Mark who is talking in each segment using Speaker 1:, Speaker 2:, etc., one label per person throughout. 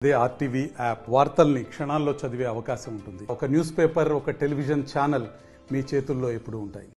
Speaker 1: అదే RTV app వార్తల్ని క్షణాల్లో చదివే అవకాశం ఉంటుంది. ఒక న్యూస్ పేపర్, ఒక టెలివిజన్ ఛానల్ మీ చేతుల్లో ఎప్పుడూ ఉంటాయి.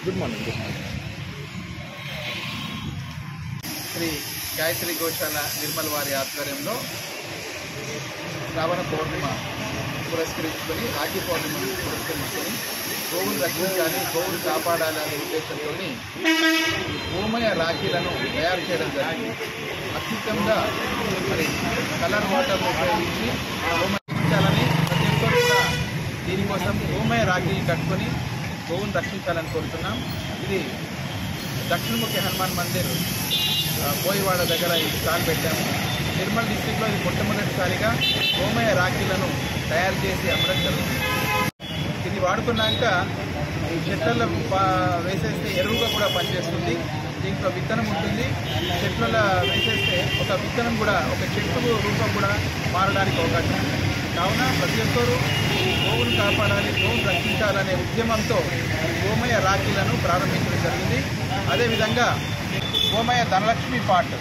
Speaker 2: Good morning. శ్రీ గాయత్రి గోశాల నిర్మల్ వారి ఆధ్వర్యంలో శ్రావణ పౌర్ణిమ పురస్కరించుకొని, రాఖీ పౌర్ణిమను పురస్కరించుకొని గోవులు రక్షించాలి, గోవులు కాపాడాలి అనే ఉద్దేశంతో గోమయ రాఖీలను తయారు చేయడం జరిగింది. అత్యుత్తమంగా మరి కలర్ వాటర్ను ఉపయోగించి గోమయ రక్షించాలని ప్రతి ఒక్కరు కూడా దీనికోసం గోమయ రాఖీలు కట్టుకొని గోవును రక్షించాలని కోరుతున్నాం. ఇది దక్షిణముఖి హనుమాన్ మందిర్ బోయివాడ దగ్గర ఈ స్టాల్ పెట్టాము. నిర్మల్ డిస్టిక్లో ఇది మొట్టమొదటిసారిగా గోమయ రాఖీలను తయారు చేసి అమ్మడం జరుగుతుంది. ఇది వాడుకున్నాక ఈ చెట్లలో వేసేస్తే ఎరువుగా కూడా పనిచేస్తుంది. దీంట్లో విత్తనం ఉంటుంది. చెట్లలో వేసేస్తే ఒక విత్తనం కూడా ఒక చెట్టు రూపం కూడా మారడానికి అవకాశం ఉంది. కావున ప్రతి ఒక్కరూ గోవును కాపాడాలి, గోవును రక్షించాలనే ఉద్యమంతో గోమయ రాఖీలను ప్రారంభించడం జరిగింది. అదేవిధంగా గోమయ ధనలక్ష్మి పార్ట్,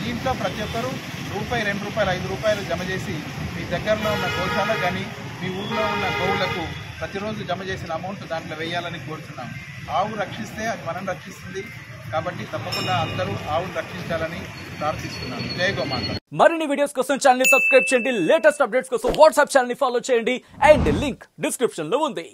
Speaker 2: దీంట్లో ప్రతి ఒక్కరూ రూపాయి, ₹2, ₹5 జమ చేసి మీ దగ్గరలో ఉన్న గోశాల కానీ మీ ఊళ్ళో ఉన్న గోవులకు ప్రతిరోజు జమ చేసిన అమౌంట్ దాంట్లో వేయాలని కోరుతున్నాం. ఆవు రక్షిస్తే అది మనం రక్షిస్తుంది కాబట్టి తప్పకుండా అందరూ ఆవును రక్షించాలని ప్రార్థిస్తున్నాను. జై గోమాత.
Speaker 3: మరిన్ని వీడియోస్ కోసం ఛానల్ ని సబ్స్క్రైబ్ చేయండి. లేటెస్ట్ అప్డేట్స్ కోసం వాట్సాప్ ఛానల్ ని ఫాలో చేయండి. అండ్ లింక్ డిస్క్రిప్షన్ లో ఉంది.